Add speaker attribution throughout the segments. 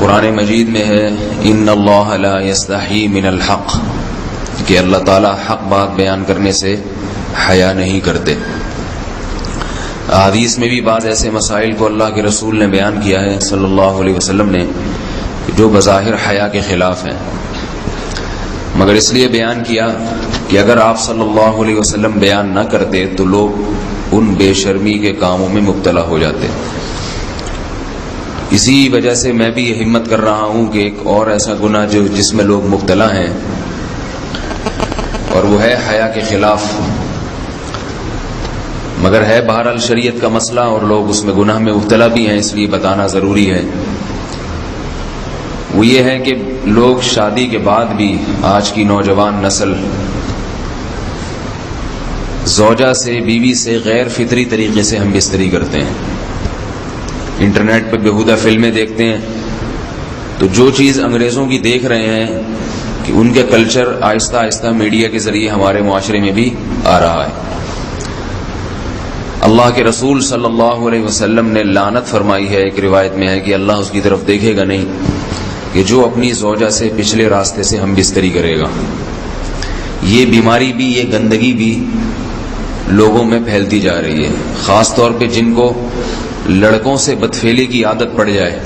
Speaker 1: قرآن مجید میں ہے ان اللہ لا یستحی من الحق، کہ اللہ تعالیٰ حق بات بیان کرنے سے حیا نہیں کرتے۔ حدیث میں بھی بعض ایسے مسائل کو اللہ کے رسول نے بیان کیا ہے صلی اللہ علیہ وسلم نے جو بظاہر حیا کے خلاف ہیں، مگر اس لیے بیان کیا کہ اگر آپ صلی اللہ علیہ وسلم بیان نہ کرتے تو لوگ ان بے شرمی کے کاموں میں مبتلا ہو جاتے۔ اسی وجہ سے میں بھی یہ ہمت کر رہا ہوں کہ ایک اور ایسا گناہ جس میں لوگ مبتلا ہیں، اور وہ ہے حیا کے خلاف، مگر ہے بہرحال شریعت کا مسئلہ اور لوگ اس میں گناہ میں مبتلا بھی ہیں، اس لیے بتانا ضروری ہے۔ وہ یہ ہے کہ لوگ شادی کے بعد بھی، آج کی نوجوان نسل زوجہ سے، بیوی سے غیر فطری طریقے سے ہم بستری کرتے ہیں۔ انٹرنیٹ پہ بیہودہ فلمیں دیکھتے ہیں تو جو چیز انگریزوں کی دیکھ رہے ہیں کہ ان کے کلچر آہستہ آہستہ میڈیا کے ذریعے ہمارے معاشرے میں بھی آ رہا ہے۔ اللہ کے رسول صلی اللہ علیہ وسلم نے لعنت فرمائی ہے، ایک روایت میں ہے کہ اللہ اس کی طرف دیکھے گا نہیں کہ جو اپنی زوجہ سے پچھلے راستے سے ہم بستری کرے گا۔ یہ بیماری بھی، یہ گندگی بھی لوگوں میں پھیلتی جا رہی ہے، خاص طور پہ جن کو لڑکوں سے بدفعلی کی عادت پڑ جائے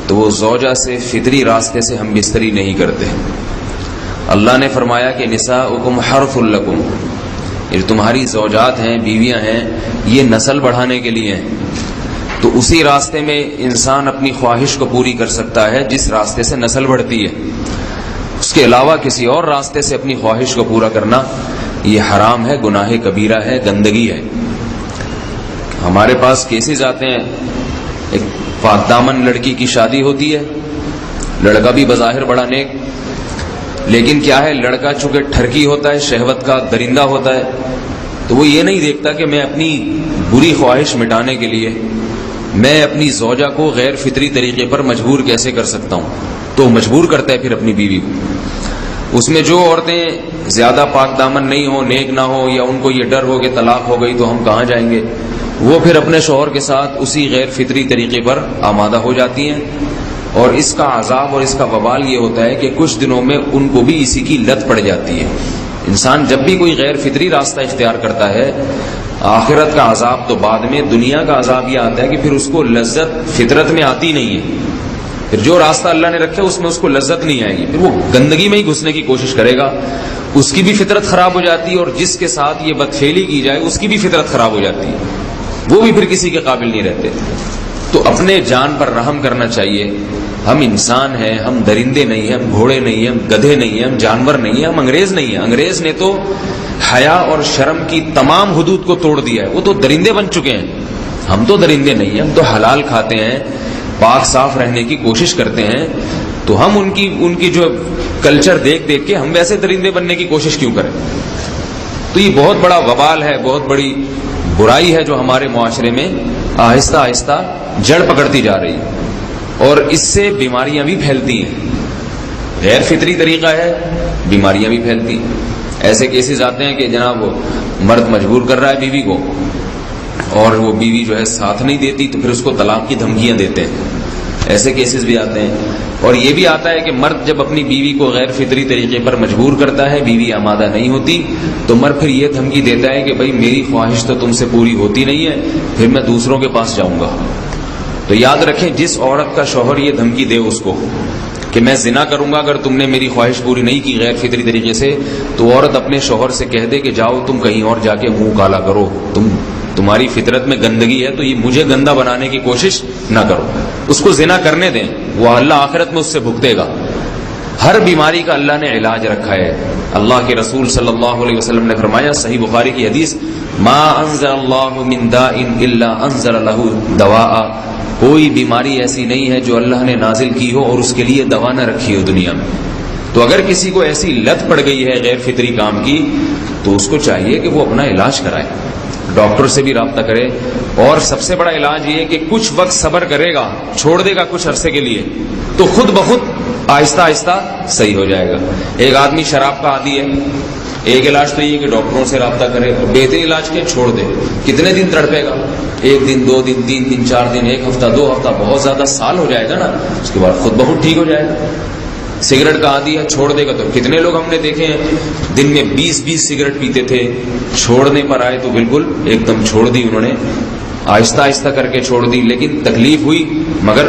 Speaker 1: تو وہ زوجہ سے فطری راستے سے ہم بستری نہیں کرتے۔ اللہ نے فرمایا کہ نساؤکم حرث لکم، یہ تمہاری زوجات ہیں، بیویاں ہیں، یہ نسل بڑھانے کے لیے ہیں۔ تو اسی راستے میں انسان اپنی خواہش کو پوری کر سکتا ہے جس راستے سے نسل بڑھتی ہے، اس کے علاوہ کسی اور راستے سے اپنی خواہش کو پورا کرنا یہ حرام ہے، گناہ کبیرہ ہے، گندگی ہے۔ ہمارے پاس کیسز آتے ہیں، ایک پاک دامن لڑکی کی شادی ہوتی ہے، لڑکا بھی بظاہر بڑا نیک، لیکن کیا ہے، لڑکا چونکہ ٹھرکی ہوتا ہے، شہوت کا درندہ ہوتا ہے، تو وہ یہ نہیں دیکھتا کہ میں اپنی بری خواہش مٹانے کے لیے میں اپنی زوجہ کو غیر فطری طریقے پر مجبور کیسے کر سکتا ہوں، تو مجبور کرتا ہے پھر اپنی بیوی کو۔ اس میں جو عورتیں زیادہ پاک دامن نہیں ہو، نیک نہ ہو، یا ان کو یہ ڈر ہو کہ طلاق ہو گئی تو ہم کہاں جائیں گے، وہ پھر اپنے شوہر کے ساتھ اسی غیر فطری طریقے پر آمادہ ہو جاتی ہیں، اور اس کا عذاب اور اس کا وبال یہ ہوتا ہے کہ کچھ دنوں میں ان کو بھی اسی کی لت پڑ جاتی ہے۔ انسان جب بھی کوئی غیر فطری راستہ اختیار کرتا ہے، آخرت کا عذاب تو بعد میں، دنیا کا عذاب یہ آتا ہے کہ پھر اس کو لذت فطرت میں آتی نہیں ہے، پھر جو راستہ اللہ نے رکھا اس میں اس کو لذت نہیں آئے گی، پھر وہ گندگی میں ہی گھسنے کی کوشش کرے گا، اس کی بھی فطرت خراب ہو جاتی ہے، اور جس کے ساتھ یہ بدفعلی کی جائے اس کی بھی فطرت خراب ہو جاتی ہے، وہ بھی پھر کسی کے قابل نہیں رہتے۔ تو اپنے جان پر رحم کرنا چاہیے۔ ہم انسان ہیں، ہم درندے نہیں ہیں، ہم گھوڑے نہیں ہیں، ہم گدھے نہیں ہیں، ہم جانور نہیں ہیں، ہم انگریز نہیں ہیں۔ انگریز نے تو حیا اور شرم کی تمام حدود کو توڑ دیا ہے، وہ تو درندے بن چکے ہیں۔ ہم تو درندے نہیں ہیں، ہم تو حلال کھاتے ہیں، پاک صاف رہنے کی کوشش کرتے ہیں، تو ہم ان کی جو کلچر دیکھ دیکھ کے ہم ویسے درندے بننے کی کوشش کیوں کریں؟ تو یہ بہت بڑا وبال ہے، بہت بڑی برائی ہے جو ہمارے معاشرے میں آہستہ آہستہ جڑ پکڑتی جا رہی ہے، اور اس سے بیماریاں بھی پھیلتی ہیں۔ غیر فطری طریقہ ہے، بیماریاں بھی پھیلتی ہیں۔ ایسے کیسز آتے ہیں کہ جناب مرد مجبور کر رہا ہے بیوی کو، اور وہ بیوی جو ہے ساتھ نہیں دیتی تو پھر اس کو طلاق کی دھمکیاں دیتے ہیں۔ ایسے کیسز بھی آتے ہیں، اور یہ بھی آتا ہے کہ مرد جب اپنی بیوی کو غیر فطری طریقے پر مجبور کرتا ہے، بیوی آمادہ نہیں ہوتی، تو مرد پھر یہ دھمکی دیتا ہے کہ بھائی میری خواہش تو تم سے پوری ہوتی نہیں ہے، پھر میں دوسروں کے پاس جاؤں گا۔ تو یاد رکھیں، جس عورت کا شوہر یہ دھمکی دے اس کو کہ میں زنا کروں گا اگر تم نے میری خواہش پوری نہیں کی غیر فطری طریقے سے، تو عورت اپنے شوہر سے کہہ دے کہ جاؤ تم کہیں اور جا کے منہ کالا کرو، تمہاری فطرت میں گندگی ہے تو یہ مجھے گندا بنانے کی کوشش نہ کرو، اس کو زنا کرنے دیں، وہ اللہ آخرت میں اس سے بھگتے گا۔ ہر بیماری کا اللہ نے علاج رکھا ہے۔ اللہ کے رسول صلی اللہ علیہ وسلم نے فرمایا، صحیح بخاری کی حدیث، ما انزل اللہ من داء الا انزل له دواء، کوئی بیماری ایسی نہیں ہے جو اللہ نے نازل کی ہو اور اس کے لیے دوا نہ رکھی ہو دنیا میں۔ تو اگر کسی کو ایسی لت پڑ گئی ہے غیر فطری کام کی، تو اس کو چاہیے کہ وہ اپنا علاج کرائے، ڈاکٹر سے بھی رابطہ کرے، اور سب سے بڑا علاج یہ ہے کہ کچھ وقت صبر کرے گا، چھوڑ دے گا کچھ عرصے کے لیے، تو خود بخود آہستہ آہستہ صحیح ہو جائے گا. ایک آدمی شراب کا عادی ہے, ایک علاج تو یہ کہ ڈاکٹروں سے رابطہ کرے, بہترین علاج کے چھوڑ دے. کتنے دن تڑپے گا؟ 1 دن 2 دن 3 دن 4 دن 1 ہفتہ 2 ہفتہ, بہت زیادہ سال ہو جائے گا نا, اس کے بعد خود بہت ٹھیک ہو جائے گا. سگریٹ کا عادی ہے, چھوڑ دے گا تو کتنے لوگ ہم نے دیکھے ہیں دن میں 20 سگریٹ پیتے تھے, چھوڑنے پر آئے تو بالکل ایک دم چھوڑ دی انہوں نے, آہستہ آہستہ کر کے چھوڑ دی, لیکن تکلیف ہوئی مگر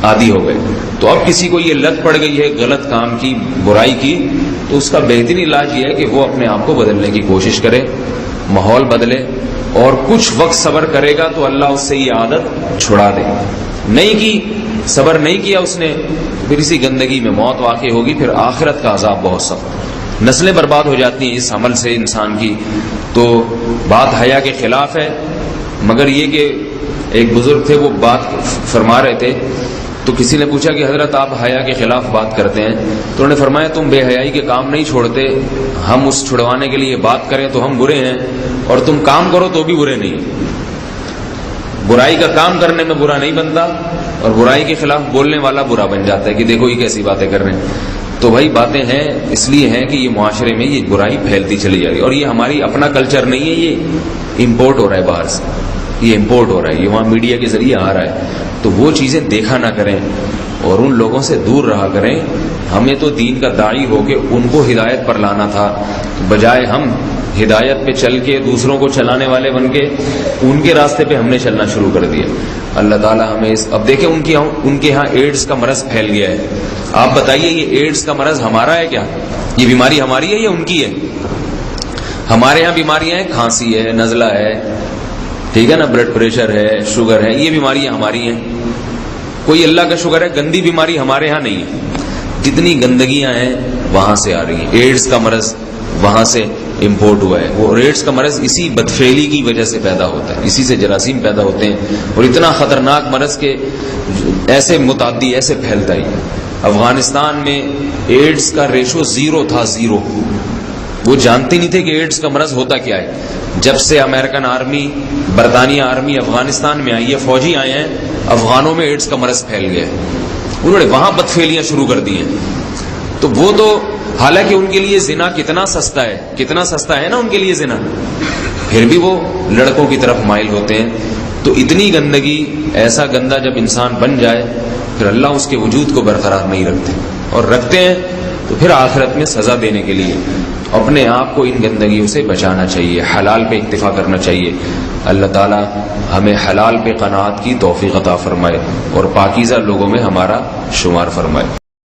Speaker 1: عادی ہو گئے. تو اب کسی کو یہ لت پڑ گئی ہے غلط کام کی, برائی کی, تو اس کا بہترین علاج یہ ہے کہ وہ اپنے آپ کو بدلنے کی کوشش کرے, ماحول بدلے, اور کچھ وقت صبر کرے گا تو اللہ اس سے یہ عادت چھڑا دے. نہیں کی, صبر نہیں کیا اس نے, پھر اسی گندگی میں موت واقع ہوگی, پھر آخرت کا عذاب بہت سخت. نسلیں برباد ہو جاتی ہیں اس عمل سے انسان کی. تو بات حیا کے خلاف ہے, مگر یہ کہ ایک بزرگ تھے وہ بات فرما رہے تھے, تو کسی نے پوچھا کہ حضرت آپ حیا کے خلاف بات کرتے ہیں, تو انہوں نے فرمایا تم بے حیائی کے کام نہیں چھوڑتے, ہم اس چھڑوانے کے لیے بات کریں تو ہم برے ہیں, اور تم کام کرو تو بھی برے نہیں. برائی کا کام کرنے میں برا نہیں بنتا, اور برائی کے خلاف بولنے والا برا بن جاتا ہے کہ دیکھو یہ کیسی باتیں کر رہے ہیں. تو بھائی باتیں ہیں اس لیے ہیں کہ یہ معاشرے میں یہ برائی پھیلتی چلی جا رہی ہے, اور یہ ہماری اپنا کلچر نہیں ہے, یہ امپورٹ ہو رہا ہے باہر سے, یہ امپورٹ ہو رہا ہے, یہ وہاں میڈیا کے ذریعے آ رہا ہے. تو وہ چیزیں دیکھا نہ کریں اور ان لوگوں سے دور رہا کریں. ہمیں تو دین کا داعی ہو کے ان کو ہدایت پر لانا تھا, بجائے ہم ہدایت پہ چل کے دوسروں کو چلانے والے بن کے ان کے راستے پہ ہم نے چلنا شروع کر دیا. اللہ تعالیٰ ہمیں اب دیکھیں ان کے ہاں ایڈز کا مرض پھیل گیا ہے. آپ بتائیے یہ ایڈز کا مرض ہمارا ہے کیا؟ یہ بیماری ہماری ہے یا ان کی ہے؟ ہمارے ہاں بیماریاں ہیں, کھانسی ہے, نزلہ ہے, ٹھیک ہے نا, بلڈ پریشر ہے, شوگر ہے, یہ بیماریاں ہماری ہیں. کوئی اللہ کا شکر ہے گندی بیماری ہمارے ہاں نہیں ہے. جتنی گندگیاں ہیں وہاں سے آ رہی ہیں. ایڈز کا مرض وہاں سے امپورٹ ہوا ہے. وہ ایڈز کا مرض اسی بدفعلی کی وجہ سے پیدا ہوتا ہے, اسی سے جراثیم پیدا ہوتے ہیں, اور اتنا خطرناک مرض کے ایسے متعدی ایسے پھیلتا ہی. افغانستان میں ایڈز کا ریشو 0 تھا, 0. وہ جانتے نہیں تھے کہ ایڈز کا مرض ہوتا کیا ہے. جب سے امریکن آرمی, برطانیہ آرمی افغانستان میں آئی ہے, فوجی آئے ہیں, افغانوں میں ایڈز کا مرض پھیل گیا ہے. انہوں نے وہاں بدفعلیاں شروع کر دی ہیں. تو وہ تو حالانکہ ان کے لیے زنا کتنا سستا ہے, کتنا سستا ہے نا ان کے لیے زنا, پھر بھی وہ لڑکوں کی طرف مائل ہوتے ہیں. تو اتنی گندگی, ایسا گندا جب انسان بن جائے پھر اللہ اس کے وجود کو برقرار نہیں رکھتے, اور رکھتے ہیں تو پھر آخرت میں سزا دینے کے لیے اپنے آپ کو ان گندگیوں سے بچانا چاہیے, حلال پہ اکتفا کرنا چاہیے. اللہ تعالی ہمیں حلال پہ قناعت کی توفیق عطا فرمائے اور پاکیزہ لوگوں میں ہمارا شمار فرمائے.